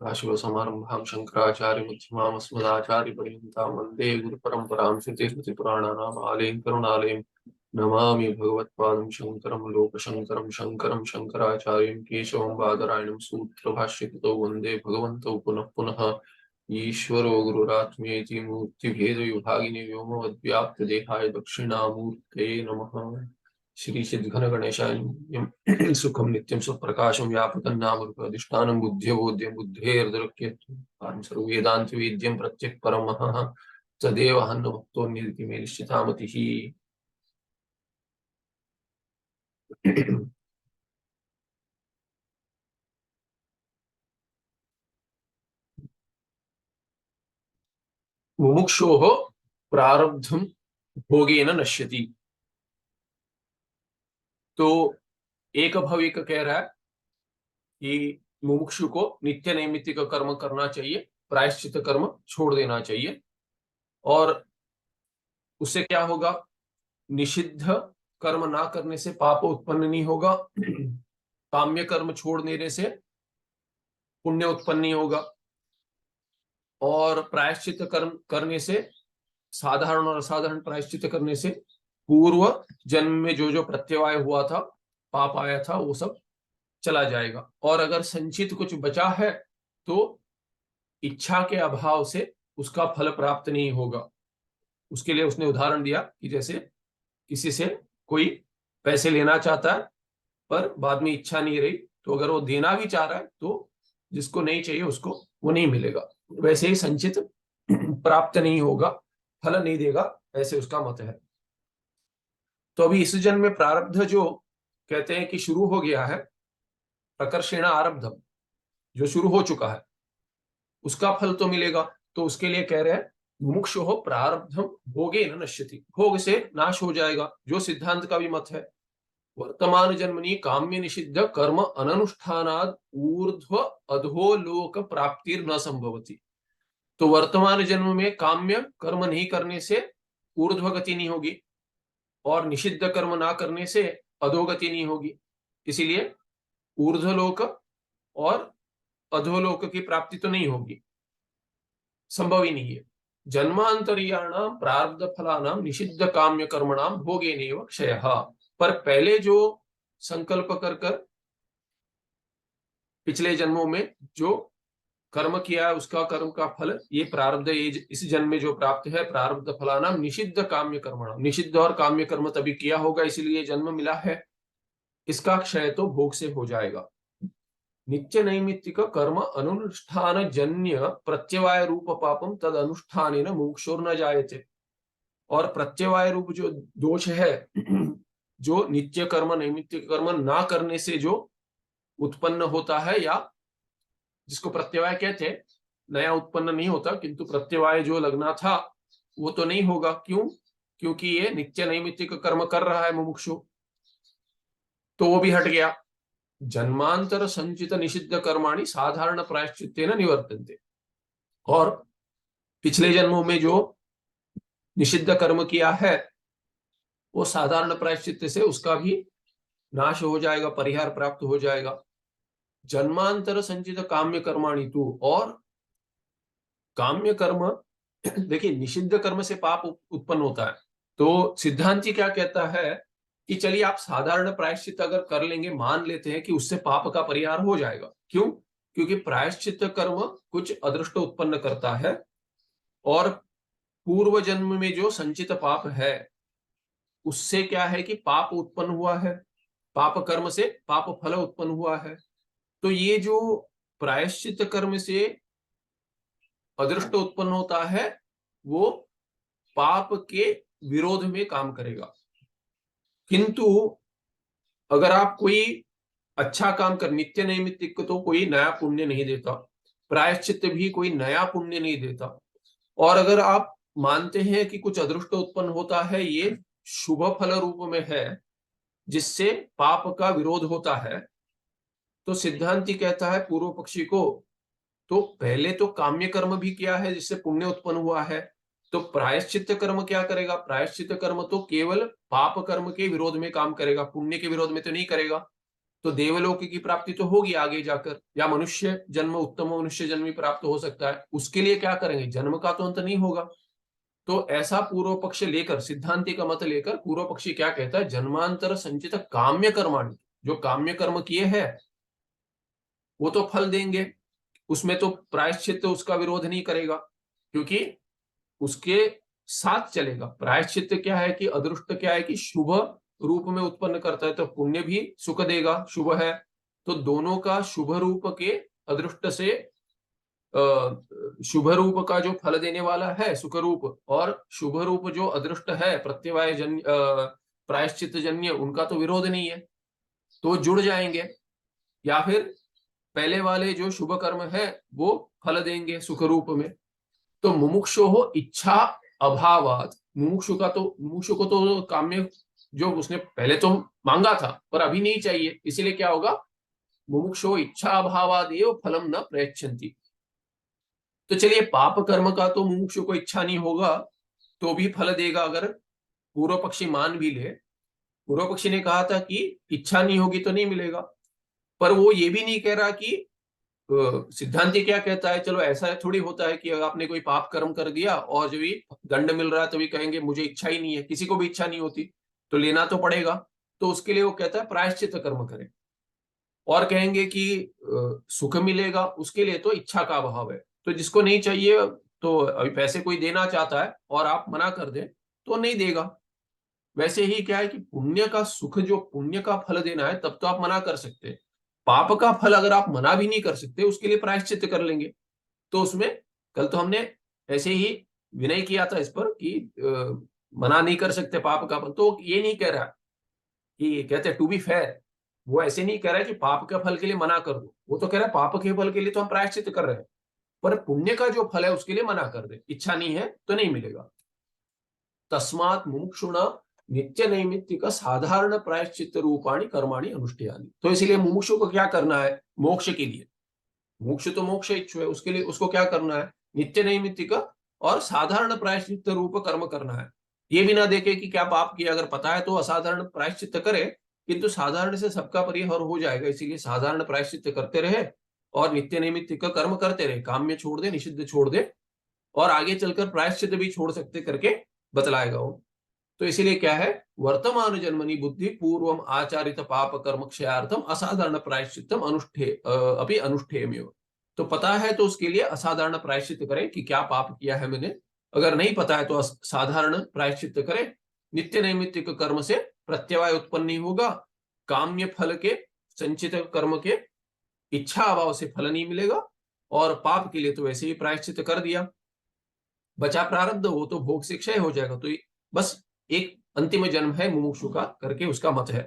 सदाशिवसमारम्भां शङ्कराचार्यमध्यमाम् अस्मदाचार्यपर्यन्तां वन्दे गुरुपरम्परां श्रुतिस्मृतिपुराणानाम् आलयं करुणालयं नमामि भगवत्पादं शङ्करं लोकशङ्करं शङ्करं शङ्कराचार्यं केशवं बादरायणं सूत्रभाष्यकृतौ वन्दे भगवन्तौ पुनः पुनः ईश्वरो गुरुरात्मेति मूर्तिभेदविभागिने व्योमवद्व्याप्तदेहाय दक्षिणामूर्तये नमः। श्री सिद्धघन गणेशाय सुखम नित्यं सुप्रकाशं व्यापकं नामरूपाधिष्ठानं बुद्ध्यबोध्यं बुद्धेर्दृक्यं सर्ववेदान्त वेद्यं प्रत्यक् परमः तदेव हन्नमुक्तोऽन्यदिति मे निश्चितामतिः। मुमुक्षोः प्रारब्धं भोगेन नश्यति। तो एक भविक कह रहा है कि मुमुक्षु को नित्य नैमित्तिक कर्म करना चाहिए, प्रायश्चित कर्म छोड़ देना चाहिए। और उससे क्या होगा? निषिद्ध कर्म ना करने से पाप उत्पन्न नहीं होगा, काम्य कर्म छोड़ देने से पुण्य उत्पन्न नहीं होगा, और प्रायश्चित कर्म करने से, साधारण और असाधारण प्रायश्चित करने से पूर्व जन्म में जो जो प्रत्यवाय हुआ था, पाप आया था, वो सब चला जाएगा। और अगर संचित कुछ बचा है तो इच्छा के अभाव से उसका फल प्राप्त नहीं होगा। उसके लिए उसने उदाहरण दिया कि जैसे किसी से कोई पैसे लेना चाहता है पर बाद में इच्छा नहीं रही, तो अगर वो देना भी चाह रहा है तो जिसको नहीं चाहिए उसको वो नहीं मिलेगा। वैसे ही संचित प्राप्त नहीं होगा, फल नहीं देगा, ऐसे उसका मत है। तो अभी इस जन्म में प्रारब्ध जो कहते हैं कि शुरू हो गया है, प्रकर्षेण आरब्धम, जो शुरू हो चुका है उसका फल तो मिलेगा। तो उसके लिए कह रहे हैं मुमुक्षु हो प्रारब्धम भोगेन नश्यति, भोग से नाश हो जाएगा, जो सिद्धांत का भी मत है। वर्तमान जन्मनि काम्य निषिद्ध कर्म अननुष्ठानाद ऊर्ध्व अधोलोक प्राप्तिर न संभवती। तो वर्तमान जन्म में काम्य कर्म नहीं करने से ऊर्ध्व गति नहीं होगी, और निषिद्ध कर्म ना करने से अधोगति नहीं होगी। इसीलिए ऊर्ध्वलोक और अधोलोक की प्राप्ति तो नहीं होगी, संभव ही नहीं है। जन्मांतरीयाणाम प्रारब्ध फलानाम निषिद्ध काम्य कर्मणाम भोगेनैव क्षयः। पर पहले जो संकल्प कर कर पिछले जन्मों में जो कर्म किया है उसका कर्म का फल ये प्रारब्ध इस जन्म में जो प्राप्त है, प्रारब्ध फलानाम निषिद्ध काम्य कर्मणाम, निषिद्ध और काम्य कर्म तभी किया होगा इसलिए जन्म मिला है, इसका क्षय तो भोग से हो जाएगा। नित्य नैमित्तिक कर्म अनुष्ठान जन्य प्रत्यवाय रूप पापम तद अनुष्ठानेन मुमुक्षुर्न जायते। और प्रत्यवाय रूप जो दोष है, जो नित्य कर्म नैमित्तिक कर्म ना करने से जो उत्पन्न होता है, या जिसको प्रत्यवाय कहते हैं, नया उत्पन्न नहीं होता किंतु प्रत्यवाय जो लगना था वो तो नहीं होगा। क्यों? क्योंकि ये नित्य नैमित्तिक कर्म कर रहा है मुमुक्षु, तो वो भी हट गया। जन्मांतर संचित निषिद्ध कर्माणि साधारण प्रायश्चित्तेन निवर्तन्ते। और पिछले जन्मों में जो निषिद्ध कर्म किया है वो साधारण प्रायश्चित्त से उसका भी नाश हो जाएगा, परिहार प्राप्त हो जाएगा। जन्मांतर संचित काम्य कर्माणि तु, और काम्य कर्म देखिए निषिद्ध कर्म से पाप उत्पन्न होता है। तो सिद्धांति क्या कहता है कि चलिए आप साधारण प्रायश्चित अगर कर लेंगे, मान लेते हैं कि उससे पाप का परिहार हो जाएगा। क्यों? क्योंकि प्रायश्चित कर्म कुछ अदृष्ट उत्पन्न करता है, और पूर्व जन्म में जो संचित पाप है उससे क्या है कि पाप उत्पन्न हुआ है, पाप कर्म से पाप फल उत्पन्न हुआ है। तो ये जो प्रायश्चित कर्म से अदृष्ट उत्पन्न होता है वो पाप के विरोध में काम करेगा। किंतु अगर आप कोई अच्छा काम कर, नित्य नैमित्तिक तो कोई नया पुण्य नहीं देता, प्रायश्चित भी कोई नया पुण्य नहीं देता, और अगर आप मानते हैं कि कुछ अदृष्ट उत्पन्न होता है, ये शुभ फल रूप में है जिससे पाप का विरोध होता है, तो सिद्धांति कहता है पूर्व पक्षी को, तो पहले तो काम्य कर्म भी किया है जिससे पुण्य उत्पन्न हुआ है, तो प्रायश्चित कर्म क्या करेगा? प्रायश्चित कर्म तो केवल पाप कर्म के विरोध में काम करेगा, पुण्य के विरोध में तो नहीं करेगा। तो देवलोक की प्राप्ति तो होगी आगे जाकर, या मनुष्य जन्म, उत्तम मनुष्य जन्म भी प्राप्त हो सकता है, उसके लिए क्या करेंगे, जन्म का तो अंत नहीं होगा। तो ऐसा पूर्व पक्ष लेकर, सिद्धांति का मत लेकर पूर्व पक्षी क्या कहता है, जन्मांतर संचित काम्य कर्माणि, जो काम्य कर्म किए हैं वो तो फल देंगे, उसमें तो प्रायश्चित उसका विरोध नहीं करेगा, क्योंकि उसके साथ चलेगा। प्रायश्चित क्या है कि अदृष्ट क्या है कि शुभ रूप में उत्पन्न करता है, तो पुण्य भी सुख देगा, शुभ है। तो दोनों का शुभ रूप के अदृष्ट से शुभ रूप का जो फल देने वाला है सुख रूप, और शुभ रूप जो अदृष्ट है प्रत्यवाय जन्य प्रायश्चित जन्य, उनका तो विरोध नहीं है, तो जुड़ जाएंगे। या फिर पहले वाले जो शुभ कर्म है वो फल देंगे सुख रूप में। तो मुमुक्षु हो इच्छा अभावात, मुमुक्षु को तो काम्य जो उसने पहले तो मांगा था पर अभी नहीं चाहिए, इसीलिए क्या होगा, मुमुक्षु इच्छा अभावादेव फलम न प्रयच्छन्ति। तो चलिए पाप कर्म का तो मुमुक्षु को इच्छा नहीं होगा तो भी फल देगा, अगर पूर्व पक्षी मान भी ले। पूर्व पक्षी ने कहा था कि इच्छा नहीं होगी तो नहीं मिलेगा, पर वो ये भी नहीं कह रहा कि सिद्धांति क्या कहता है, चलो ऐसा थोड़ी होता है कि अगर आपने कोई पाप कर्म कर दिया और जो भी दंड मिल रहा है तो भी कहेंगे मुझे इच्छा ही नहीं है, किसी को भी इच्छा नहीं होती, तो लेना तो पड़ेगा। तो उसके लिए वो कहता है प्रायश्चित कर्म करें। और कहेंगे कि सुख मिलेगा, उसके लिए तो इच्छा का अभाव है। तो जिसको नहीं चाहिए, तो अभी पैसे कोई देना चाहता है और आप मना कर दें तो नहीं देगा। वैसे ही क्या है कि पुण्य का सुख, जो पुण्य का फल देना है तब तो आप मना कर सकते हैं। पाप का फल अगर आप मना भी नहीं कर सकते, उसके लिए प्रायश्चित कर लेंगे। तो उसमें कल तो हमने ऐसे ही विनय किया था इस पर कि मना नहीं कर सकते पाप का फल, तो ये नहीं कह रहा कि, कहते हैं टू बी फेयर, वो ऐसे नहीं कह रहा है कि पाप के फल के लिए मना कर दो, वो तो कह रहा है पाप के फल के लिए तो हम प्रायश्चित कर रहे हैं, पर पुण्य का जो फल है उसके लिए मना कर दे, इच्छा नहीं है तो नहीं मिलेगा। तस्मात मुमुक्षुणा नित्य नैमित्तिक साधारण प्रायश्चित रूपाणी कर्माणी अनुष्ठेयानि। तो इसलिए मुमुक्षु को क्या करना है, मोक्ष के लिए, मोक्ष तो मोक्ष इच्छु है, उसके लिए उसको क्या करना है, नित्य नैमित्तिक और साधारण प्रायश्चित रूप कर्म करना है। ये भी ना देखे कि क्या पाप किया, अगर पता है तो असाधारण प्रायश्चित करे, किंतु साधारण से सबका परिहार हो जाएगा, इसीलिए साधारण प्रायश्चित करते रहे और नित्य नैमित्तिक कर्म करते रहे, काम में छोड़ दे, निषिद्ध छोड़ दे, और आगे चलकर प्रायश्चित भी छोड़ सकते करके बतलाएगा वो। तो इसीलिए क्या है, वर्तमान जन्मनि बुद्धि पूर्वम आचारित पाप कर्म क्षयार्थम असाधारण प्रायश्चितम अपि अनुष्ठेयमेव। तो पता है तो उसके लिए असाधारण प्रायश्चित करें कि क्या पाप किया है मैंने, अगर नहीं पता है तो साधारण प्रायश्चित करें। नित्य नैमित्तिक कर्म से प्रत्यवाय उत्पन्न नहीं होगा, काम्य फल के संचित कर्म के इच्छा अभाव से फल नहीं मिलेगा, और पाप के लिए तो वैसे ही प्रायश्चित कर दिया, बचा प्रारब्ध वो तो भोग से क्षय हो जाएगा। तो बस एक अंतिम जन्म है मुमुक्षु का करके उसका मत है,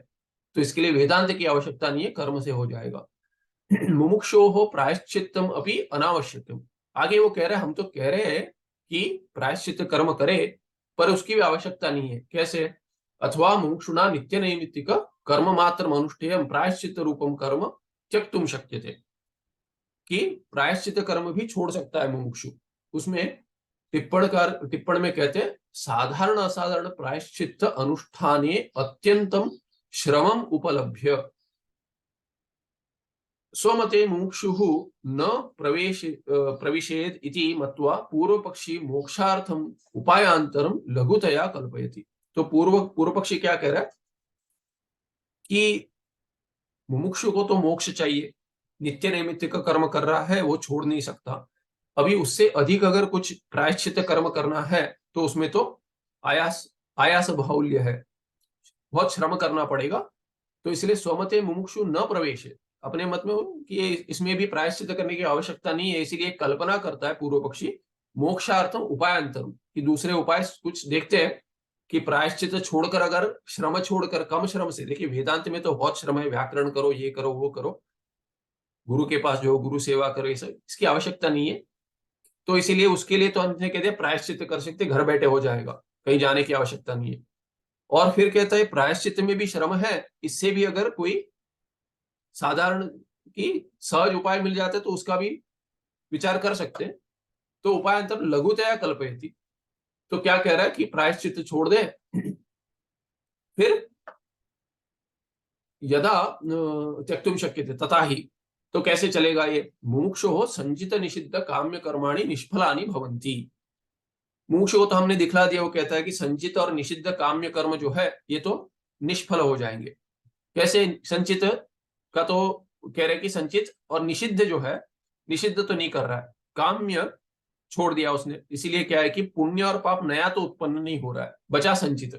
तो इसके लिए वेदांत की आवश्यकता नहीं है, कर्म से हो जाएगा। मुमुक्षो हो प्रायश्चितम अपनी अनावश्यकम। आगे वो कह रहे हैं, हम तो कह रहे हैं कि प्रायश्चित कर्म करे, पर उसकी भी आवश्यकता नहीं है। कैसे, अथवा मुमुक्षुना नित्य नैमित्तिक कर्म मात्र अनुष्ठेय प्रायश्चित रूपम कर्म त्यक्तुम शक्यते, कि प्रायश्चित कर्म भी छोड़ सकता है मुमुक्षु। उसमें टिप्पण में कहते हैं साधारण असाधारण प्रायश्चित अनुष्ठाने अत्यंतम श्रमम उपलभ्य स्वमते मुमुक्षु न प्रविशेद इति मत्वा पूर्व पक्षी मोक्षार्थम उपायांतरम लघुतया कल्पयति। तो पूर्व पक्षी क्या कह रहा है कि मुमुक्षु को तो मोक्ष चाहिए, नित्य नैमित्तिक कर्म कर रहा है, वो छोड़ नहीं सकता। अभी उससे अधिक अगर कुछ प्रायश्चित कर्म करना है तो उसमें तो आयास आयास बाहुल्य है, बहुत श्रम करना पड़ेगा। तो इसलिए स्वमते मुमुक्षु न प्रवेश, अपने मत में कि इसमें भी प्रायश्चित करने की आवश्यकता नहीं है, इसीलिए कल्पना करता है पूर्व पक्षी मोक्षार्थम उपायांतरम, कि दूसरे उपाय कुछ देखते हैं कि प्रायश्चित छोड़कर, अगर श्रम छोड़कर कम श्रम से, देखिए वेदांत में तो बहुत श्रम है, व्याकरण करो, ये करो वो करो, गुरु के पास जो गुरु सेवा करो, ये सब इसकी आवश्यकता नहीं है। तो इसीलिए उसके लिए तो हमने कहते हैं प्रायश्चित कर सकते, घर बैठे हो जाएगा, कहीं जाने की आवश्यकता नहीं है। और फिर कहता है प्रायश्चित में भी श्रम है, इससे भी अगर कोई साधारण की सहज उपाय मिल जाता है तो उसका भी विचार कर सकते हैं। तो उपायांतर लघुतया कल्पयति, तो क्या कह रहा है कि प्रायश्चित छोड़ दे, फिर यदा त्यक्तुम शक्यते तथा ही, तो कैसे चलेगा ये? मुमुक्षुः संचित निषिद्ध काम्य कर्माणि निष्फलानि भवन्ति। मुमुक्षु को तो हमने दिखला दिया, वो कहता है कि संचित और निषिद्ध काम्य कर्म जो है ये तो निष्फल हो जाएंगे। कैसे? संचित का तो कह रहे कि संचित, और निषिद्ध जो है, निषिद्ध तो नहीं कर रहा है, काम्य छोड़ दिया उसने, इसीलिए क्या है कि पुण्य और पाप नया तो उत्पन्न नहीं हो रहा है, बचा संचित।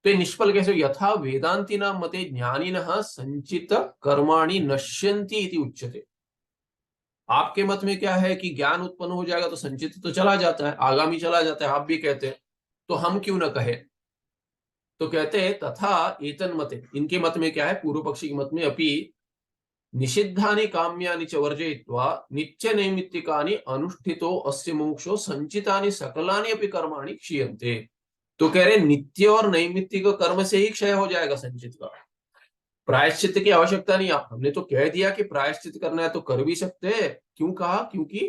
तो ये निष्फल कैसे? यथा वेदांतिना मते ज्ञानिनः संचित कर्माणि नश्यन्ति इति उच्यते। आपके मत में क्या है कि ज्ञान उत्पन्न हो जाएगा तो संचित तो चला जाता है, आगामी चला जाता है, आप भी कहते हैं, तो हम क्यों ना कहे? तो कहते हैं तथा एतन मते, इनके मत में क्या है, पूर्व पक्षी के मत में, अपि निषिद्धानि काम्यानि च वर्जयित्वा नित्य नैमित्तिकानि अनुष्ठितो अस्य मोक्षो संचितानि सकलानि अपि कर्माणि क्षीयन्ते। तो कह रहे नित्य और नैमित्तिक कर्म से ही क्षय हो जाएगा संचित का, प्रायश्चित की आवश्यकता नहीं। आप, हमने तो कह दिया कि प्रायश्चित करना है तो कर भी सकते हैं। क्यों कहा? क्योंकि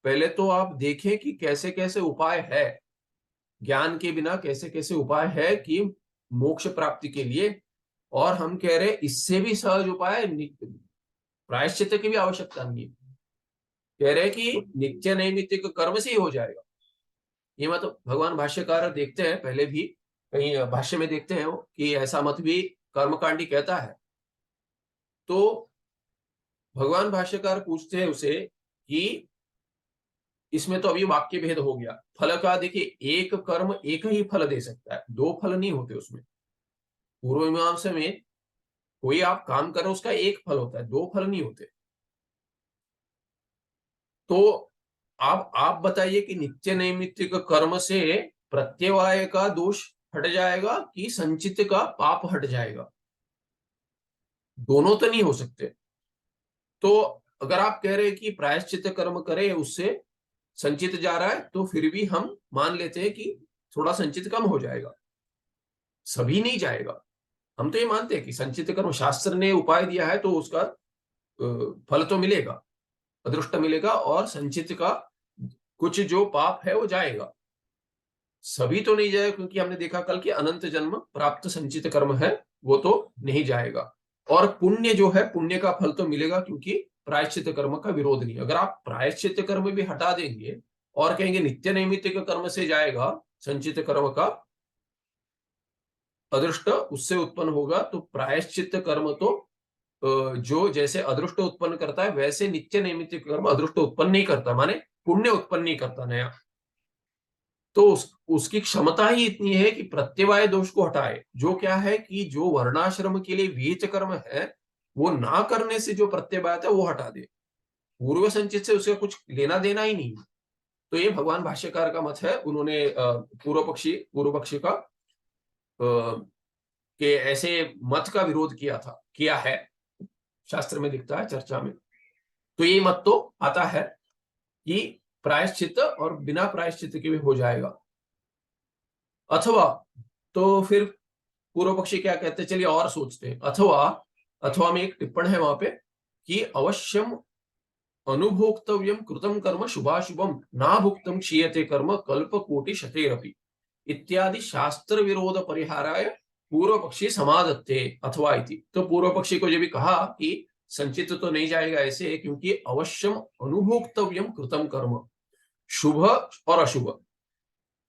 पहले तो आप देखें कि कैसे कैसे उपाय है, ज्ञान के बिना कैसे कैसे उपाय है कि मोक्ष प्राप्ति के लिए, और हम कह रहे इससे भी सहज उपाय, प्रायश्चित की भी आवश्यकता नहीं है, कह रहे कि नित्य नैमित्तिक कर्म से ही हो जाएगा। ये मत भगवान भाष्यकार देखते हैं, पहले भी कहीं भाष्य में देखते हैं कि ऐसा मत भी कर्मकांडी कहता है। तो भगवान भाष्यकार पूछते हैं उसे कि इसमें तो अभी वाक्य भेद हो गया, फल का देखिए, एक कर्म एक ही फल दे सकता है, दो फल नहीं होते उसमें। पूर्व मीमांसा में कोई आप काम करो उसका एक फल होता है, दो फल नहीं होते। तो आप बताइए कि नित्य नैमित्तिक कर्म से प्रत्यवाय का दोष हट जाएगा कि संचित का पाप हट जाएगा? दोनों तो नहीं हो सकते। तो अगर आप कह रहे हैं कि प्रायश्चित कर्म करे उससे संचित जा रहा है, तो फिर भी हम मान लेते हैं कि थोड़ा संचित कम हो जाएगा, सभी नहीं जाएगा। हम तो ये मानते हैं कि संचित कर्म शास्त्र ने उपाय दिया है तो उसका फल तो मिलेगा, अदृष्ट मिलेगा, और संचित का कुछ जो पाप है वो जाएगा, सभी तो नहीं जाएगा, क्योंकि हमने देखा कल कि अनंत जन्म प्राप्त संचित कर्म है वो तो नहीं जाएगा। और पुण्य जो है, पुण्य का फल तो मिलेगा, क्योंकि प्रायश्चित कर्म का विरोध नहीं। अगर आप प्रायश्चित कर्म भी हटा देंगे और कहेंगे नित्य नैमित्तिक कर्म से जाएगा संचित कर्म का अदृष्ट उससे उत्पन्न होगा, तो प्रायश्चित कर्म तो जो जैसे अदृष्ट उत्पन्न करता है वैसे नित्य नैमित्तिक कर्म अदृष्ट उत्पन्न नहीं करता, माने पुण्य उत्पन्न नहीं करता नया। तो उसकी क्षमता ही इतनी है कि प्रत्यवाय दोष को हटाए, जो क्या है कि जो वर्णाश्रम के लिए विहित कर्म है वो ना करने से जो प्रत्यवाय है वो हटा दे, पूर्व संचित से उसका कुछ लेना देना ही नहीं। तो ये भगवान भाष्यकार का मत है। उन्होंने पूर्व पक्षी का कि ऐसे मत का विरोध किया है, शास्त्र में दिखता है चर्चा में। तो ये मत तो आता है कि प्रायश्चित और बिना प्रायश्चित के भी हो जाएगा। अथवा, तो फिर पूर्व पक्षी क्या कहते हैं, चलिए और सोचते हैं। अथवा में एक टिप्पण है वहां पे कि अवश्यम अनुभोक्तव्यम कृतम कर्म शुभाशुभम ना भुक्तम क्षीयते कर्म कल्प कोटि शतेरपि इत्यादि शास्त्र विरोध परिहाराय पूर्व पक्षी समाधत्ते अथवा इति। तो पूर्व पक्षी को ये भी कहा कि संचित तो नहीं जाएगा ऐसे, क्योंकि अवश्यम अनुभोक्तव्यम कृतम कर्म, शुभ और अशुभ,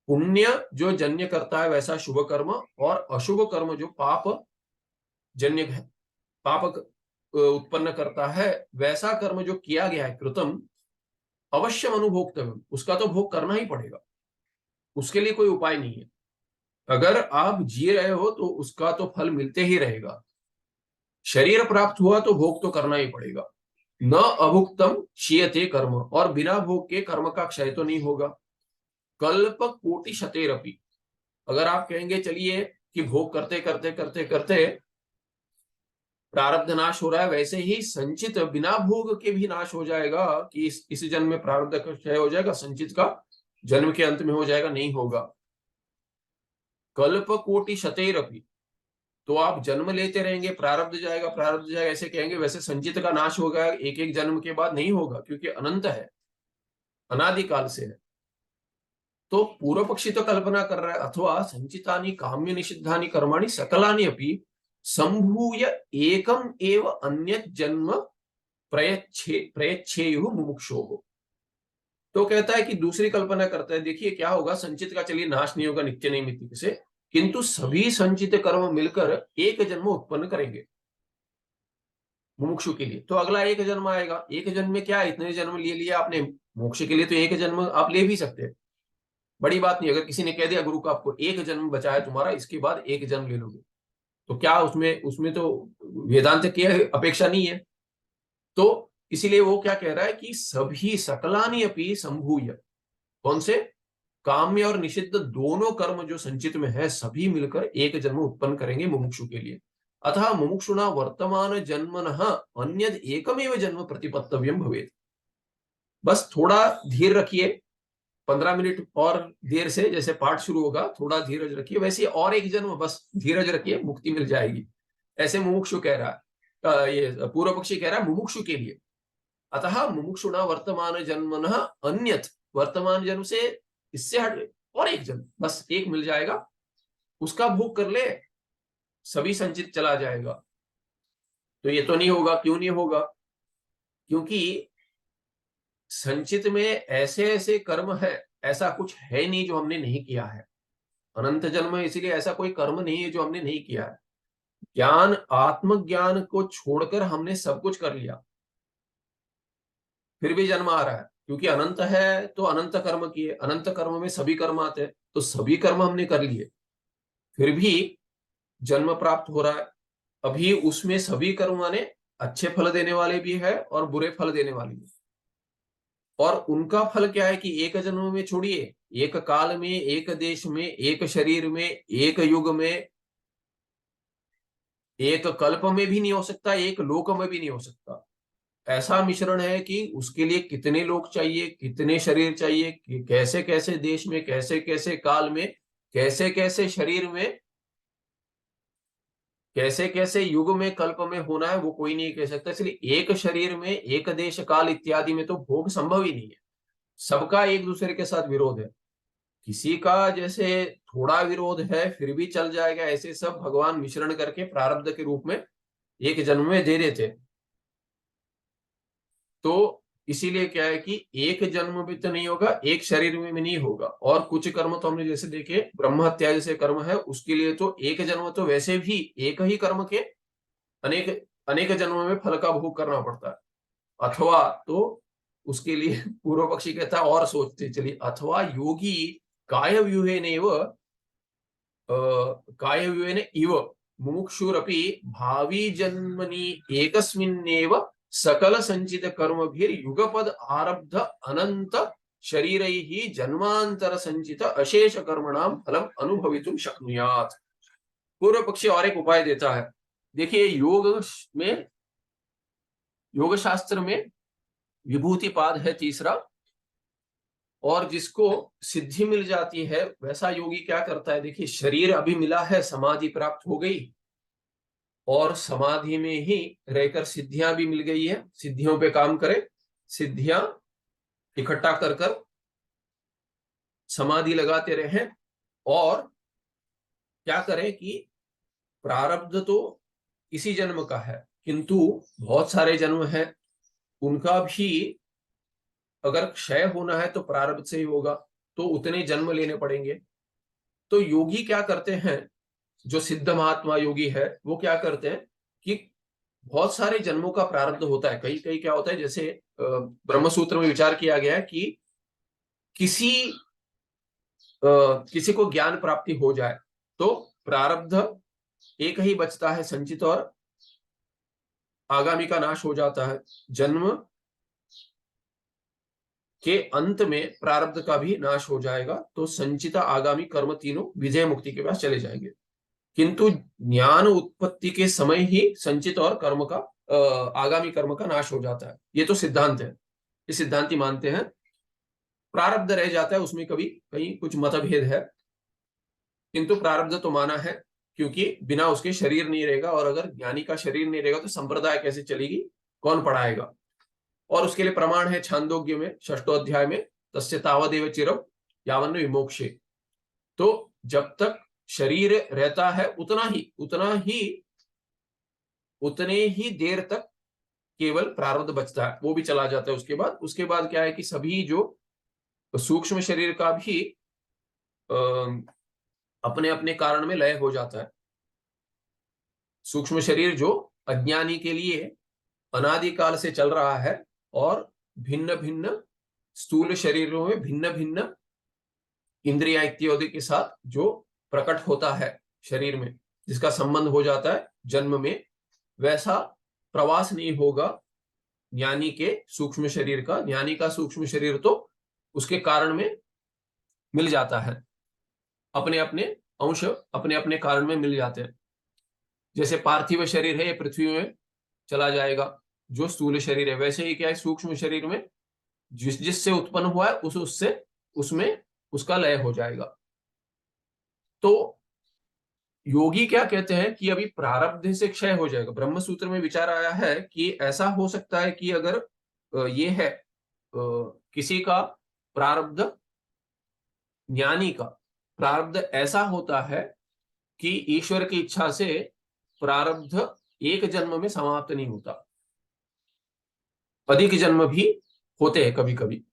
पुण्य जो जन्य करता है वैसा शुभ कर्म, और अशुभ कर्म जो पाप जन्य है, पाप उत्पन्न करता है वैसा कर्म जो किया गया है कृतम, अवश्य अनुभोक्तव्य, उसका तो भोग करना ही पड़ेगा, उसके लिए कोई उपाय नहीं है। अगर आप जी रहे हो तो उसका तो फल मिलते ही रहेगा, शरीर प्राप्त हुआ तो भोग तो करना ही पड़ेगा। न अभुक्तम क्षीयते कर्म, और बिना भोग के कर्म का क्षय तो नहीं होगा। कल्प कोटि शतेरपि, अगर आप कहेंगे चलिए कि भोग करते करते करते करते प्रारब्ध नाश हो रहा है, वैसे ही संचित बिना भोग के भी नाश हो जाएगा कि इस जन्म में प्रारब्ध का क्षय हो जाएगा, संचित का जन्म के अंत में हो जाएगा, नहीं होगा। कल्प कोटि शतेरपि, तो आप जन्म लेते रहेंगे, प्रारब्ध जाएगा ऐसे कहेंगे, वैसे संचित का नाश होगा एक एक जन्म के बाद, नहीं होगा, क्योंकि अनंत है, अनादिकाल से है। तो पूर्व पक्षी तो कल्पना कर रहा है, अथवा संचितानि काम्य निषिद्धानि कर्माणि सकलानि अपि संभूय एकम एव अन्यत् जन्म प्रयच्छेयु मुमुक्षोः। तो कहता है कि दूसरी कल्पना करता है, देखिए क्या होगा, संचित का चलिए नाश नहीं होगा नित्य नैमित्तिक से, किंतु सभी संचित कर्म मिलकर एक जन्म उत्पन्न करेंगे मुमुक्षु के लिए। तो अगला एक जन्म आएगा, एक जन्म में क्या है, इतने जन्म ले लिया आपने मोक्ष के लिए, तो एक जन्म आप ले भी सकते हैं, बड़ी बात नहीं। अगर किसी ने कह दिया गुरु को आपको एक जन्म बचा है तुम्हारा, इसके बाद एक जन्म ले लोगे, तो क्या उसमें उसमें तो वेदांत की अपेक्षा नहीं है। तो इसीलिए वो क्या कह रहा है कि सभी सकलानि अपि संभूय, कौन से, काम्य और निषिद्ध दोनों कर्म जो संचित में है सभी मिलकर एक जन्म उत्पन्न करेंगे मुमुक्षु के लिए। अतः मुमुक्षुना वर्तमान जन्मनः अन्यद एकमेव जन्म प्रतिपत्तव्यम भवेत्। बस थोड़ा धीर रखिए, 15 मिनट और देर से जैसे पाठ शुरू होगा थोड़ा धीरज रखिए, वैसे और एक जन्म बस धीरज रखिए, मुक्ति मिल जाएगी, ऐसे मुमुक्षु कह रहा है। ये पूर्व पक्षी कह रहा है मुमुक्षु के लिए। अतः मुमुक्षुना वर्तमान जन्मनः अन्यत, वर्तमान जन्म से इससे हट और एक जन्म, बस एक मिल जाएगा, उसका भोग कर ले, सभी संचित चला जाएगा। तो ये तो नहीं होगा, क्यों नहीं होगा, क्योंकि संचित में ऐसे ऐसे कर्म है, ऐसा कुछ है नहीं जो हमने नहीं किया है, अनंत जन्म है, इसीलिए ऐसा कोई कर्म नहीं है जो हमने नहीं किया है। ज्ञान, आत्मज्ञान को छोड़कर हमने सब कुछ कर लिया, फिर भी जन्म आ रहा है, क्योंकि अनंत है तो अनंत कर्म किए, अनंत कर्म में सभी कर्म आते हैं, तो सभी कर्म हमने कर लिए, फिर भी जन्म प्राप्त हो रहा है। अभी उसमें सभी कर्म माने अच्छे फल देने वाले भी है और बुरे फल देने वाले भी, और उनका फल क्या है कि एक जन्म में छोड़िए, एक काल में, एक देश में, एक शरीर में, एक युग में, एक कल्प में भी नहीं हो सकता, एक लोक में भी नहीं हो सकता। ऐसा मिश्रण है कि उसके लिए कितने लोग चाहिए, कितने शरीर चाहिए, कैसे कैसे देश में, कैसे कैसे काल में, कैसे कैसे शरीर में, कैसे कैसे युग में, कल्प में होना है, वो कोई नहीं कह सकता। इसलिए एक शरीर में, एक देश काल इत्यादि में तो भोग संभव ही नहीं है, सबका एक दूसरे के साथ विरोध है। किसी का जैसे थोड़ा विरोध है फिर भी चल जाएगा, ऐसे सब भगवान मिश्रण करके प्रारब्ध के रूप में एक जन्म में दे देते। तो इसीलिए क्या है कि एक जन्म में तो नहीं होगा, एक शरीर में भी नहीं होगा। और कुछ कर्म तो हमने जैसे देखे, ब्रह्म हत्या जैसे कर्म है, उसके लिए तो एक जन्म तो वैसे भी एक ही कर्म के अनेक अनेक जन्मों में फल का भोग करना पड़ता है। अथवा तो उसके लिए पूर्व पक्षी कहता है और सोचते चलिए, अथवा योगी काय व्यूहेन इव मुमुक्षुरपि भावी जन्मनि एकस्मिन्नेव सकल संचित कर्मभिर्युगपद आरब्ध अनंत शरीरैः जन्मांतर संचित अशेष कर्मणाम फलम अनुभवितुम शक्नुयात्। पूर्व पक्षी और एक उपाय देता है। देखिए योग शास्त्र में विभूतिपाद है तीसरा, और जिसको सिद्धि मिल जाती है वैसा योगी क्या करता है, देखिए शरीर अभी मिला है, समाधि प्राप्त हो गई, और समाधि में ही रहकर सिद्धियां भी मिल गई है, सिद्धियों पे काम करे, सिद्धियां इकट्ठा कर कर समाधि लगाते रहे, और क्या करें कि प्रारब्ध तो इसी जन्म का है, किंतु बहुत सारे जन्म हैं, उनका भी अगर क्षय होना है तो प्रारब्ध से ही होगा, तो उतने जन्म लेने पड़ेंगे। तो योगी क्या करते हैं, जो सिद्ध महात्मा योगी है वो क्या करते हैं कि बहुत सारे जन्मों का प्रारब्ध होता है। कई कई क्या होता है, जैसे ब्रह्मसूत्र में विचार किया गया है कि किसी किसी को ज्ञान प्राप्ति हो जाए तो प्रारब्ध एक ही बचता है संचित, और आगामी का नाश हो जाता है। जन्म के अंत में प्रारब्ध का भी नाश हो जाएगा, तो संचिता आगामी कर्म तीनों विजय मुक्ति के पास चले जाएंगे। किंतु ज्ञान उत्पत्ति के समय ही संचित और कर्म का आगामी कर्म का नाश हो जाता है। ये तो सिद्धांत है, ये सिद्धांति मानते हैं। प्रारब्ध रह जाता है, उसमें कभी कहीं कुछ मतभेद है, किंतु प्रारब्ध तो माना है, क्योंकि बिना उसके शरीर नहीं रहेगा, और अगर ज्ञानी का शरीर नहीं रहेगा तो संप्रदाय कैसे चलेगी, कौन पढ़ाएगा। और उसके लिए प्रमाण है छांदोग्य में 6 अध्याय में, तस्य तावदेव चिरम यावन्न विमोक्षे। तो जब तक शरीर रहता है उतना ही उतने ही देर तक केवल प्रारब्ध बचता है, वो भी चला जाता है। उसके बाद क्या है कि सभी जो सूक्ष्म शरीर का भी अपने अपने कारण में लय हो जाता है। सूक्ष्म शरीर जो अज्ञानी के लिए अनादिकाल से चल रहा है और भिन्न भिन्न स्थूल शरीरों में भिन्न भिन्न इंद्रिया इत्यादि के साथ जो प्रकट होता है शरीर में, जिसका संबंध हो जाता है जन्म में, वैसा प्रवास नहीं होगा ज्ञानी के सूक्ष्म शरीर का। ज्ञानी का सूक्ष्म शरीर तो उसके कारण में मिल जाता है, अपने अपने अंश अपने अपने कारण में मिल जाते हैं। जैसे पार्थिव शरीर है ये पृथ्वी में चला जाएगा जो स्थूल शरीर है, वैसे ही क्या है सूक्ष्म शरीर में जिससे उत्पन्न हुआ है उससे उसमें उसका लय हो जाएगा। तो योगी क्या कहते हैं कि अभी प्रारब्ध से क्षय हो जाएगा। ब्रह्म सूत्र में विचार आया है कि ऐसा हो सकता है कि अगर ये है किसी का प्रारब्ध, ज्ञानी का प्रारब्ध ऐसा होता है कि ईश्वर की इच्छा से प्रारब्ध एक जन्म में समाप्त नहीं होता, अधिक जन्म भी होते हैं कभी कभी।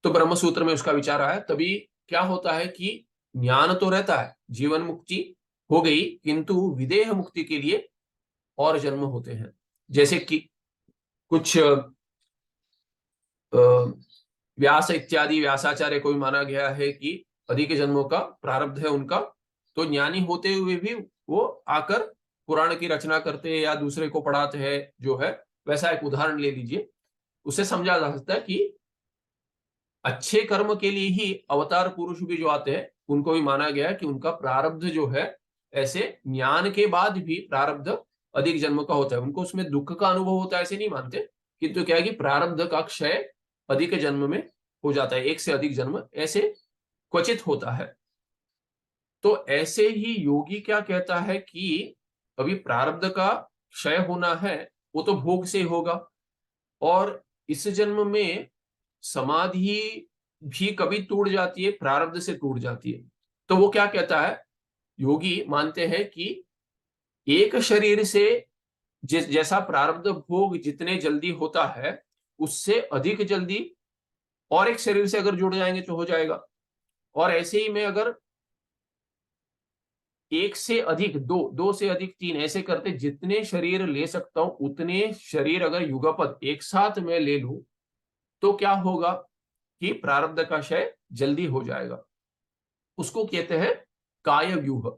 तो ब्रह्म सूत्र में उसका विचार आया। तभी क्या होता है कि ज्ञान तो रहता है, जीवन मुक्ति हो गई, किंतु विदेह मुक्ति के लिए और जन्म होते हैं। जैसे कि कुछ व्यास इत्यादि व्यासाचार्य को भी माना गया है कि अधिक जन्मों का प्रारब्ध है उनका, तो ज्ञानी होते हुए भी वो आकर पुराण की रचना करते हैं या दूसरे को पढ़ाते हैं जो है। वैसा एक उदाहरण ले लीजिए, उससे समझा जा सकता है कि अच्छे कर्म के लिए ही अवतार पुरुष भी जो आते हैं उनको भी माना गया है कि उनका प्रारब्ध जो है ऐसे ज्ञान के बाद भी प्रारब्ध अधिक जन्म का होता है। उनको उसमें दुख का अनुभव होता है ऐसे नहीं मानते, किंतु क्या है कि प्रारब्ध का क्षय अधिक जन्म में हो जाता है, एक से अधिक जन्म ऐसे क्वचित होता है। तो ऐसे ही योगी क्या कहता है कि अभी प्रारब्ध का क्षय होना है वो तो भोग से होगा, और इस जन्म में समाधि भी कभी टूट जाती है, प्रारब्ध से टूट जाती है। तो वो क्या कहता है, योगी मानते हैं कि एक शरीर से जैसा प्रारब्ध भोग जितने जल्दी होता है उससे अधिक जल्दी और एक शरीर से अगर जुड़ जाएंगे तो हो जाएगा। और ऐसे ही मैं अगर एक से अधिक दो से अधिक तीन ऐसे करते जितने शरीर ले सकता हूं उतने शरीर अगर युगपद एक साथ मैं ले लूं तो क्या होगा कि प्रारब्ध का क्षय जल्दी हो जाएगा। उसको कहते हैं काय व्यूह।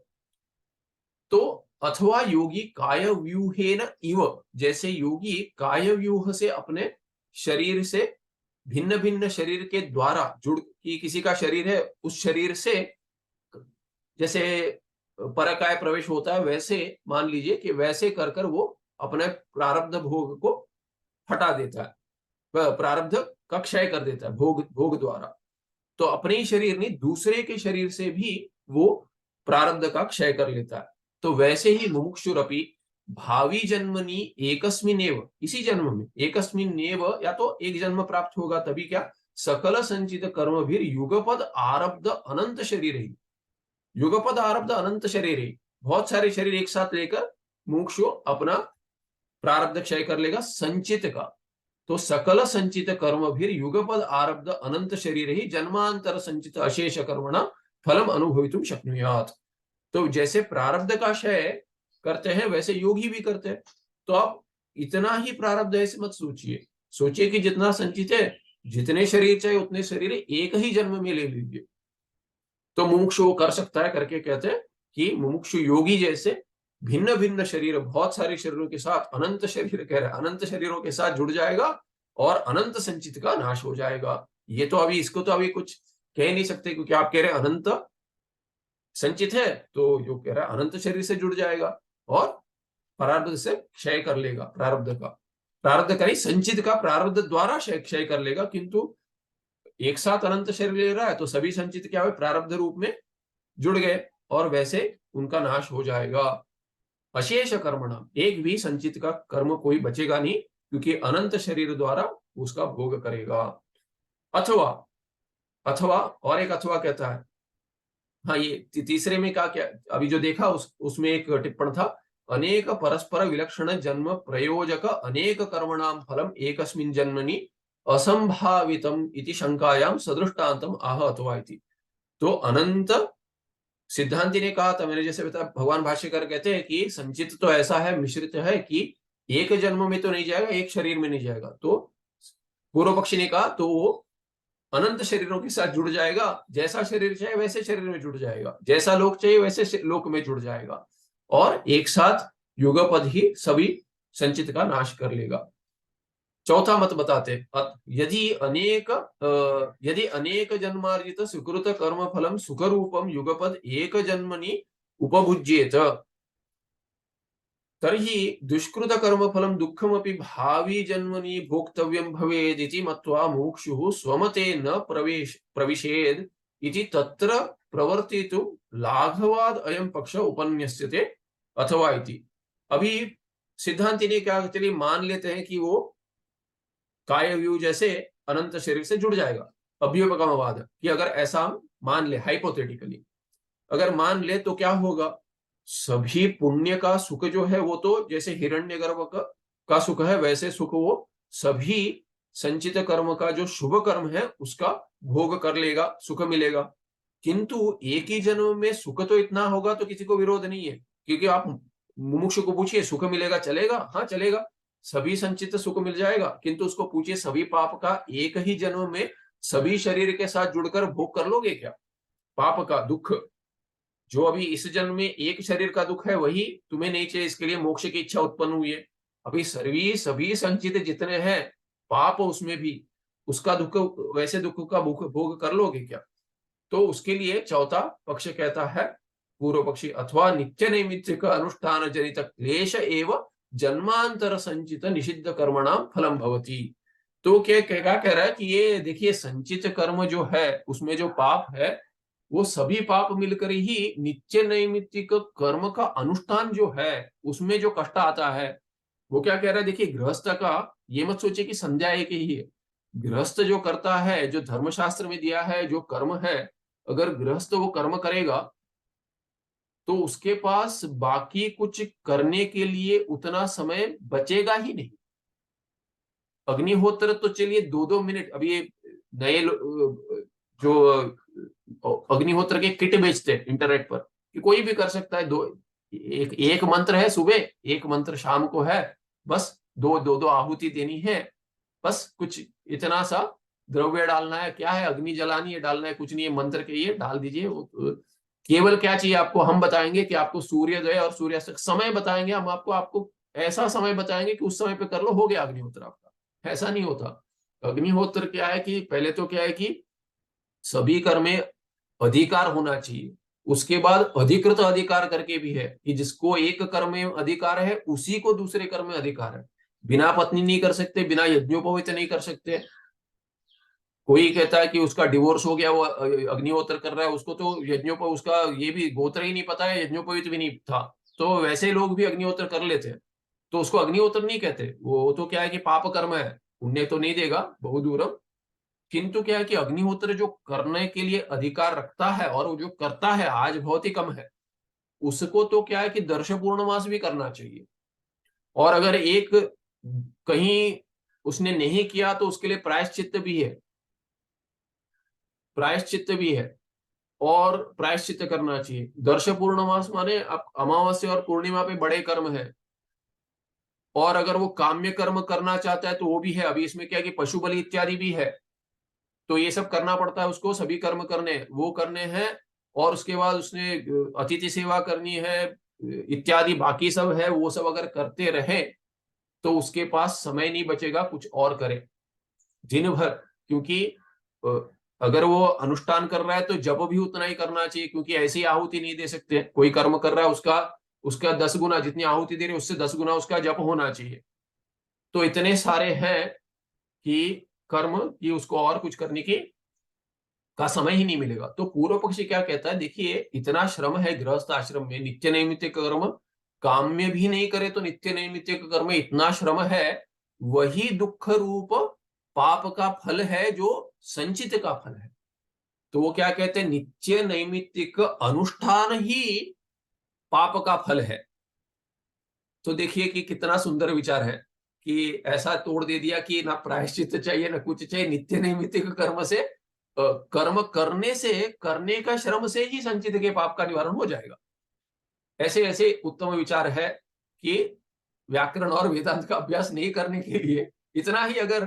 तो अथवा योगी काय व्यूहेन इव, जैसे योगी काय व्यूह से अपने शरीर से भिन्न भिन्न शरीर के द्वारा जुड़, कि किसी का शरीर है उस शरीर से जैसे परकाय प्रवेश होता है, वैसे मान लीजिए कि वैसे कर कर वो अपने प्रारब्ध भोग को हटा देता है, प्रारब्ध का क्षय कर देता है भोग द्वारा। तो अपने ही शरीर नहीं दूसरे के शरीर से भी वो प्रारब्ध का क्षय कर लेता है। तो वैसे ही मुमुक्षुरपि भावी जन्मनि एकस्मिनेव, इसी जन्म में एकस्मिनेव, या तो एक जन्म प्राप्त होगा तभी क्या सकल संचित कर्म भी युगपद आरब्ध अनंत शरीर ही, युगपद आरब्ध अनंत शरीर ही, बहुत सारे शरीर एक साथ लेकर मुमुक्षु अपना प्रारब्ध क्षय कर लेगा संचित का। तो सकल संचित कर्म भी युगपद आरब्ध अनंत शरीर ही जन्मांतर संचित अशेष कर्मणा फलम अनुभवितुम शक्नुयात्। तो जैसे प्रारब्ध का क्षय करते हैं वैसे योगी भी करते हैं। तो आप इतना ही प्रारब्ध ऐसे मत सोचिए, सोचिए कि जितना संचित है, जितने शरीर चाहे उतने शरीर एक ही जन्म में ले लीजिए। तो मुमुक्षु वो कर सकता है, करके कहते हैं कि मुमुक्षु योगी जैसे भिन्न भिन्न शरीर, बहुत सारे शरीरों के साथ, अनंत शरीर कह रहे हैं, अनंत शरीरों के साथ जुड़ जाएगा और अनंत संचित का नाश हो जाएगा। ये तो अभी इसको तो अभी कुछ कह नहीं सकते, क्योंकि आप कह रहे हैं अनंत संचित है, तो जो कह रहा है अनंत शरीर से जुड़ जाएगा और प्रारब्ध से क्षय कर लेगा, प्रारब्ध का, प्रारब्ध का ही संचित का प्रारब्ध द्वारा क्षय कर लेगा। किंतु एक साथ अनंत शरीर ले रहा है तो सभी संचित क्या हुए, प्रारब्ध रूप में जुड़ गए और वैसे उनका नाश हो जाएगा। अशेष कर्मणा, एक भी संचित का कर्म कोई बचेगा नहीं, क्योंकि अनंत शरीर द्वारा उसका भोग करेगा। अथवा, अथवा और एक अथवा कहता है, हाँ ये तीसरे में क्या क्या अभी जो देखा उसमें एक टिप्पण था अनेक परस्पर विलक्षण जन्म प्रयोजक अनेक कर्मणां फलम एकस्मिन् जन्मनि असंभावितम इति शंकायाम सदृष्टान्तम आह अथवा इति। तो अनंत सिद्धांति ने कहा था, मैंने जैसे बताया, भगवान भाष्यकार कहते हैं कि संचित तो ऐसा है, मिश्रित है कि एक जन्म में तो नहीं जाएगा, एक शरीर में नहीं जाएगा। तो पूर्व पक्षी ने कहा तो वो अनंत शरीरों के साथ जुड़ जाएगा, जैसा शरीर चाहिए वैसे शरीर में जुड़ जाएगा, जैसा लोक चाहिए वैसे लोक में जुड़ जाएगा, और एक साथ युगपद ही सभी संचित का नाश कर लेगा। चौथा मत बताते, यदि अनेक जन्मार्जित सुकृत कर्म फलम सुख रूपम युगपद एक जन्मनि उपभुज्येत तर्हि दुष्कृत कर्म फलम दुःखमपि भावी जन्मनि भोक्तव्यं भवेदिति मत्वा मुमुक्षुः स्वमते न प्रविशेद इति तत्र प्रवर्तितुं लाघवाद अयं पक्ष उपन्यस्यते अथवा इति। अभी सिद्धांति ने क्या, चलिए मान लेते हैं कि वो कायव्यूह जैसे अनंत शरीर से जुड़ जाएगा, अभ्युपगमवाद कि अगर ऐसा मान ले, हाइपोथेटिकली अगर मान ले तो क्या होगा, सभी पुण्य का सुख जो है वो तो जैसे हिरण्यगर्भ का सुख है वैसे सुख वो सभी संचित कर्म का जो शुभ कर्म है उसका भोग कर लेगा, सुख मिलेगा। किंतु एक ही जन्म में सुख तो इतना होगा तो किसी को विरोध नहीं है, क्योंकि आप मुमुक्षु को पूछिए सुख मिलेगा, चलेगा? हाँ चलेगा, सभी संचित सुख मिल जाएगा। किंतु उसको पूछिए सभी पाप का एक ही जन्म में सभी शरीर के साथ जुड़कर भोग कर लोगे क्या? पाप का दुख जो अभी इस जन्म में एक शरीर का दुख है वही तुम्हें नहीं चाहिए, इसके लिए मोक्ष की इच्छा उत्पन्न हुई है। अभी सभी संचित जितने हैं पाप उसमें भी उसका दुख, वैसे दुख का भोग कर लोगे क्या? तो उसके लिए चौथा पक्ष कहता है पूर्व पक्षी, अथवा नित्य नैमित्तिक अनुष्ठान जनित क्लेश एवं जन्मांतर संचित निषिद्ध कर्मणाम फलम भवती। तो क्या कह रहा है कि ये देखिए संचित कर्म जो है उसमें जो पाप है वो सभी पाप मिलकर ही नित्य नैमित्तिक कर्म का अनुष्ठान जो है उसमें जो कष्ट आता है। वो क्या कह रहा है, देखिए गृहस्थ का ये मत सोचिए कि संध्या एक ही है। गृहस्थ जो करता है, जो धर्मशास्त्र में दिया है जो कर्म है, अगर गृहस्थ वो कर्म करेगा तो उसके पास बाकी कुछ करने के लिए उतना समय बचेगा ही नहीं। अग्निहोत्र तो चलिए 2-2 मिनट, अभी ये नए जो अग्निहोत्र के किट बेचते हैं इंटरनेट पर कि कोई भी कर सकता है, एक मंत्र है सुबह, एक मंत्र शाम को है, बस दो आहुति देनी है, बस कुछ इतना सा द्रव्य डालना है, क्या है अग्नि जलानी है, डालना है, कुछ नहीं है, मंत्र के ये डाल दीजिए। केवल क्या चाहिए आपको, हम बताएंगे कि आपको सूर्योदय और सूर्यास्त समय बताएंगे, हम आपको ऐसा समय बताएंगे कि उस समय पे कर लो, हो गया अग्निहोत्र आपका। ऐसा नहीं होता। अग्निहोत्र क्या है कि पहले तो क्या है कि सभी कर में अधिकार होना चाहिए, उसके बाद अधिकृत अधिकार करके भी है कि जिसको एक कर्म में अधिकार है उसी को दूसरे कर्म में अधिकार है। बिना पत्नी नहीं कर सकते, बिना यज्ञोपवीत नहीं कर सकते। कोई कहता है कि उसका डिवोर्स हो गया, वो अग्निहोत्र कर रहा है, उसको तो उसका ये भी गोत्र ही नहीं पता है, यज्ञोपवीत भी नहीं था, तो वैसे लोग भी अग्निहोत्र कर लेते हैं, तो उसको अग्निहोत्र नहीं कहते। वो तो क्या है कि पाप कर्म है, पुण्य तो नहीं देगा बहुत दूर। किंतु क्या है कि अग्निहोत्र जो करने के लिए अधिकार रखता है और वो जो करता है आज बहुत ही कम है, उसको तो क्या है कि दर्श पूर्णमास भी करना चाहिए। और अगर एक कहीं उसने नहीं किया तो उसके लिए प्रायश्चित्त भी है, प्रायश्चित्त भी है, और प्रायश्चित्त करना चाहिए। दर्श पूर्णमास माने अब अमावस्या और पूर्णिमा पे बड़े कर्म है, और अगर वो काम्य कर्म करना चाहता है तो वो भी है। अभी इसमें क्या है कि पशु बलि इत्यादि भी है, तो ये सब करना पड़ता है उसको, सभी कर्म करने वो करने हैं। और उसके बाद उसने अतिथि सेवा करनी है इत्यादि बाकी सब है, वो सब अगर करते रहे तो उसके पास समय नहीं बचेगा कुछ और करे दिन भर। क्योंकि अगर वो अनुष्ठान कर रहा है तो जप भी उतना ही करना चाहिए, क्योंकि ऐसी आहुति नहीं दे सकते। कोई कर्म कर रहा है उसका उसका 10 गुना जितनी आहुति दे रहे उससे 10 गुना उसका जप होना चाहिए। तो इतने सारे हैं कि कर्म कि उसको और कुछ करने की का समय ही नहीं मिलेगा। तो पूर्व पक्षी क्या कहता है, देखिए इतना श्रम है गृहस्थ आश्रम में, नित्य नैमित्तिक कर्म काम में भी नहीं करे तो नित्य नैमित्तिक कर्म में इतना श्रम है, वही दुख रूप पाप का फल है जो संचित का फल है। तो वो क्या कहते हैं, नित्य नैमित्तिक अनुष्ठान ही पाप का फल है। तो देखिए कि कितना सुंदर विचार है कि ऐसा तोड़ दे दिया कि ना प्रायश्चित चाहिए ना कुछ चाहिए, नित्य नैमित्तिक कर्म से कर्म करने से, करने का श्रम से ही संचित के पाप का निवारण हो जाएगा। ऐसे ऐसे उत्तम विचार है कि व्याकरण और वेदांत का अभ्यास नहीं करने के लिए इतना ही, अगर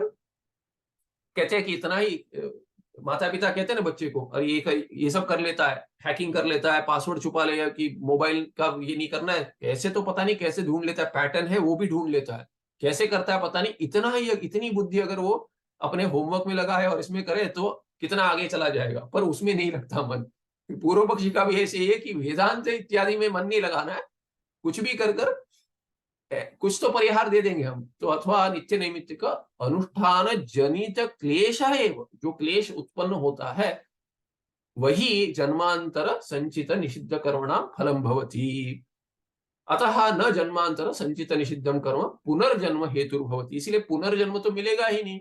कहते हैं कि इतना ही माता पिता कहते हैं ना बच्चे को, और ये सब कर लेता है, हैकिंग कर लेता है, पासवर्ड छुपा लेगा कि मोबाइल का ये नहीं करना है, कैसे तो पता नहीं कैसे ढूंढ लेता है, पैटर्न है वो भी ढूंढ लेता है, कैसे करता है पता नहीं, इतना ही, इतनी बुद्धि अगर वो अपने होमवर्क में लगा है और इसमें करे तो कितना आगे चला जाएगा, पर उसमें नहीं लगता मन। पूर्व पक्षी का भी ऐसे ही है कि वेदांत इत्यादि में मन नहीं लगाना है, कुछ भी कर कर कुछ तो परिहार दे देंगे हम तो। अथवा नित्य नैमित्तिक अनुष्ठान जनित क्लेश है, जो क्लेश उत्पन्न होता है वही जन्मांतर संचित निषिद्ध कर्मणाम फलम भवति। अतः न जन्मांतर संचित निषिद्धम कर्म पुनर्जन्म हेतु भवति। इसलिए पुनर्जन्म तो मिलेगा ही नहीं।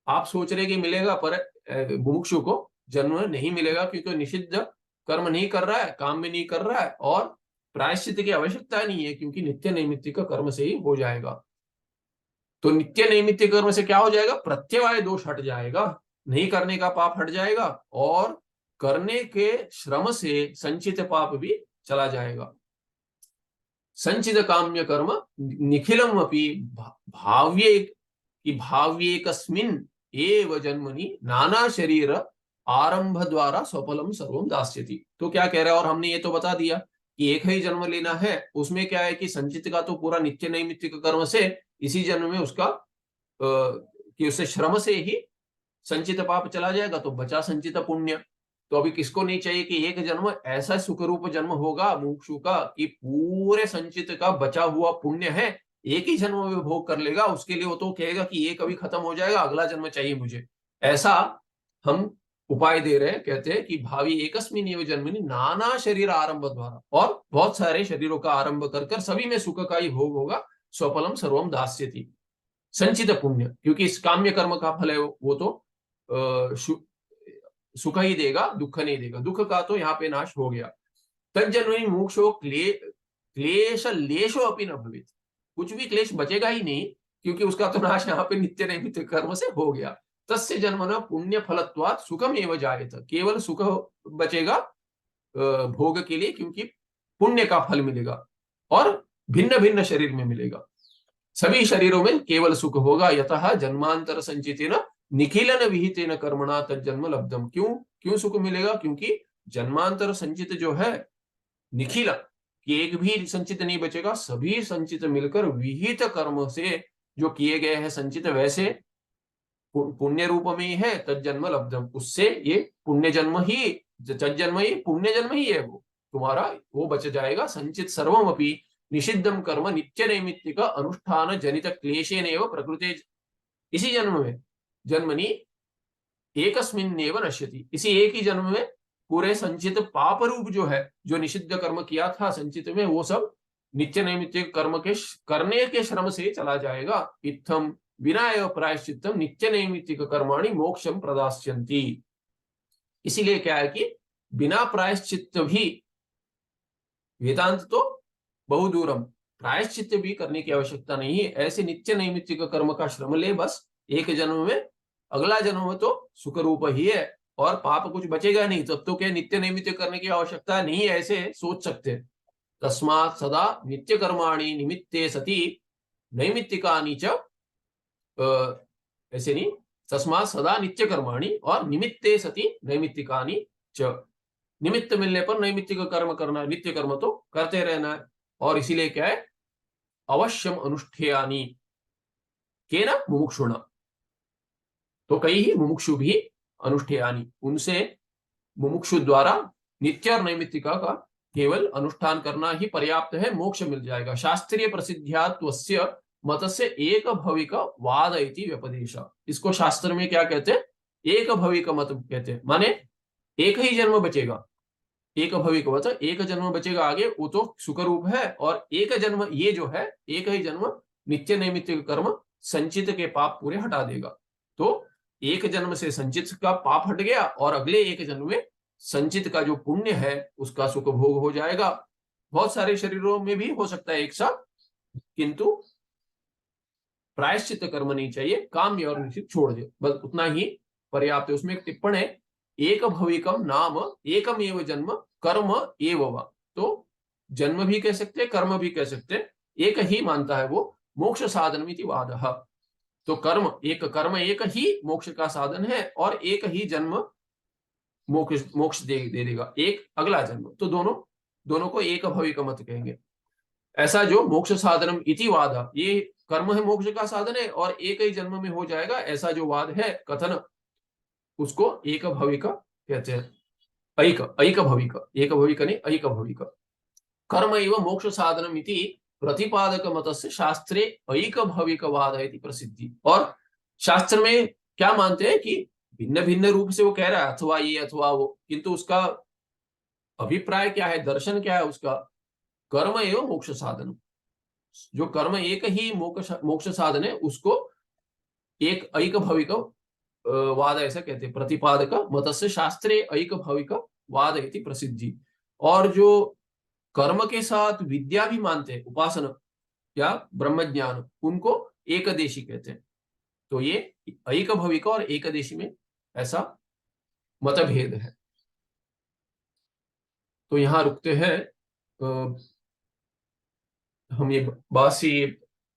आप सोच रहे कि मिलेगा, पर मुमुक्षु को जन्म नहीं मिलेगा, क्योंकि निषिद्ध कर्म नहीं कर रहा है, काम में नहीं कर रहा है, और प्रायश्चित की आवश्यकता नहीं है, क्योंकि नित्य नैमित्तिक कर्म से ही हो जाएगा। तो नित्य नैमित्तिक कर्म से क्या हो जाएगा? प्रत्यवाय दोष हट जाएगा, नहीं करने का पाप हट जाएगा, और करने के श्रम से संचित पाप भी चला जाएगा। संचित काम्य कर्म निखिलम अपि भाव्येकस्मिन् एव जन्मनि नाना शरीर आरंभ द्वारा स्वफलम सर्वम दास्यति। तो क्या कह रहा है, और हमने ये तो बता दिया कि एक ही जन्म लेना है, उसमें क्या है कि संचित का तो पूरा नित्य नैमित्तिक कर्म से इसी जन्म में उसका कि उससे श्रम से ही संचित पाप चला जाएगा, तो बचा संचित पुण्य। तो अभी किसको नहीं चाहिए कि एक जन्म ऐसा सुखरूप जन्म होगा मुमुक्षु का कि पूरे संचित का बचा हुआ पुण्य है एक ही जन्म में भोग कर लेगा। उसके लिए वो तो कहेगा कि ये कभी खत्म हो जाएगा, अगला जन्म चाहिए मुझे। ऐसा हम उपाय दे रहे हैं, कहते हैं कि भावी एकस्मिन एव जन्मनि नाना शरीर आरंभ द्वारा, और बहुत सारे शरीरों का आरंभ कर कर सभी में सुख का ही भोग होगा। स्वफलम सर्वम दास्यति, संचित पुण्य, क्योंकि इस काम्य कर्म का फल है वो तो सुख ही देगा, दुख नहीं देगा। दुख का तो यहाँ पे नाश हो गया। तज्जन्मनि मोक्षो क्लेश लेशो अपि न भवेत्, कुछ भी क्लेश बचेगा ही नहीं, क्योंकि उसका तो नाश यहाँ पे नित्य नैमित्तिक कर्म से हो गया। तस्य जन्मना पुण्य फलत्वात् सुखम एव जायेत, केवल सुख बचेगा भोग के लिए, क्योंकि पुण्य का फल मिलेगा और भिन्न भिन्न शरीर में मिलेगा। सभी शरीरों में केवल सुख होगा। यतः जन्मांतर संचितेन निखिलन विहितेन कर्मणा तज्जन्म लब्धम। क्यों सुख मिलेगा? क्योंकि जन्मांतर संचित जो है निखिल, कि एक भी संचित नहीं बचेगा, सभी संचित मिलकर विहित कर्म से जो किए गए हैं संचित, वैसे पुण्य रूप में ही है तज्जन्म लब्धम। उससे ये पुण्य जन्म ही, तज्जन्म ही पुण्य जन्म ही है, वो तुम्हारा वो बच जाएगा। संचित सर्वम अपि निषिद्धम कर्म नित्य नैमित्तिक अनुष्ठान जनित क्लेशेनेव प्रकृते, इसी जन्म में जन्मनि एकस्मिन्नेव नश्यति, इसी एक ही जन्म में पूरे संचित पाप रूप जो है, जो निषिद्ध कर्म किया था संचित में, वो सब नित्य नैमित्तिक कर्म के करने के श्रम से चला जाएगा। इत्थम बिना एव प्रायश्चित्तम नित्य नैमित्तिक कर्माणि मोक्षम प्रदास्यन्ति। इसीलिए क्या है कि बिना प्रायश्चित्त भी, वेदांत तो बहुदूरम, प्रायश्चित्त भी करने की आवश्यकता नहीं है। ऐसे नित्य नैमित्तिक कर्म का श्रम ले बस एक जन्म में, अगला जन्म में तो सुख रूप ही है और पाप कुछ बचेगा नहीं, तब तो क्या नित्य नैमित्तिक करने की आवश्यकता नहीं है, ऐसे सोच सकते हैं। तस्मात् सदा नित्य कर्माणि निमित्ते सति नैमित्तिकानि च, ऐसे नहीं, तस्मात् सदा नित्य कर्माणि और निमित्ते सति नैमित्तिकानि च, निमित्त मिलने पर नैमित्तिक कर्म करना, नित्य कर्म तो करते रहना है। और इसीलिए क्या है, अवश्यम अनुष्ठेयानि केन मुमुक्षुणा, तो कई ही मुमुक्षु भी अनुष्ठेयानि, उनसे मुमुक्षु द्वारा नित्य और नैमित्तिका का केवल अनुष्ठान करना ही पर्याप्त है, मोक्ष मिल जाएगा। शास्त्रीय प्रसिद्ध्यात्वस्य मतस्य एक भविक वाद इति व्यपदेश। इसको शास्त्र में क्या कहते हैं? एक भविक मत कहते हैं, माने एक ही जन्म बचेगा, एक भविक मत, एक जन्म बचेगा आगे, वो तो सुख रूप है, और एक जन्म ये जो है, एक ही जन्म नित्य नैमित्तिक कर्म संचित के पाप पूरे हटा देगा। तो एक जन्म से संचित का पाप हट गया, और अगले एक जन्म में संचित का जो पुण्य है उसका सुख भोग हो जाएगा। बहुत सारे शरीरों में भी हो सकता है एक साथ, किंतु प्रायश्चित कर्म नहीं चाहिए, काम्य और निषिद्ध छोड़ दे, बस उतना ही पर्याप्त है। उसमें एक टिप्पणी है, एक भविकम नाम एकम एव जन्म कर्म एव वा। तो जन्म भी कह सकते, कर्म भी कह सकते, एक ही मानता है वो मोक्ष साधन इति वादः। तो कर्म एक ही मोक्ष का साधन है और एक ही जन्म मोक्ष दे देगा, एक अगला जन्म। तो दोनों को एक भविक मत कहेंगे। ऐसा जो मोक्ष साधनम इति वाद, ये कर्म है मोक्ष का साधन है और एक ही जन्म में हो जाएगा, ऐसा जो वाद है कथन, उसको एक भविक कहते हैं। ऐक भविक, एक भविक नहीं ऐक भविक। कर्म एवं मोक्ष साधनम इति प्रतिपादक मतस्य शास्त्रे ऐक भविक वाद इति प्रसिद्धि। और शास्त्र में क्या मानते हैं कि भिन्न भिन्न रूप से वो कह रहा है, अथवा ये अथवा वो, किंतु उसका अभिप्राय क्या है, दर्शन क्या है उसका, कर्म एवं मोक्ष साधन। जो कर्म एक ही मोक्ष साधन है, उसको एक ऐक भविक वाद ऐसा कहते हैं। प्रतिपादक मतस्य शास्त्रे ऐक भविक वाद इति प्रसिद्धि। और जो कर्म के साथ विद्या भी मानते हैं, उपासना या ब्रह्म ज्ञान, उनको एकदेशी कहते हैं। तो ये ऐक भविक और एकदेशी में ऐसा मतभेद है। तो यहां रुकते हैं। हम ये बासी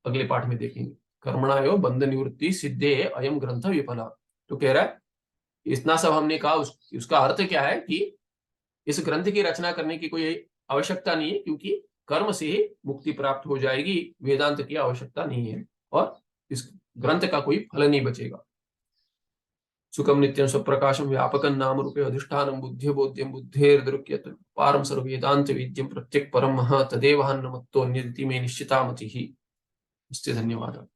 अगले पाठ में देखेंगे। कर्मणा एवं बंध निवृत्ति सिद्धे अयम ग्रंथ विफला। तो कह रहा है इतना सब हमने कहा, उसका अर्थ क्या है कि इस ग्रंथ की रचना करने की कोई आवश्यकता नहीं है, क्योंकि कर्म से ही मुक्ति प्राप्त हो जाएगी, वेदांत की आवश्यकता नहीं है और इस ग्रंथ का कोई फल नहीं बचेगा। सुखम नित्यम स्वप्रकाशम व्यापकं नाम रूपे अधिष्ठानम बुद्धि बोध्यम बुद्धेर्दृक्यत पारम सर्ववेदांत विद्यम प्रत्यक परम तदेव हन्नमत्तो अन्यदिति में निश्चिता मतिः। धन्यवाद।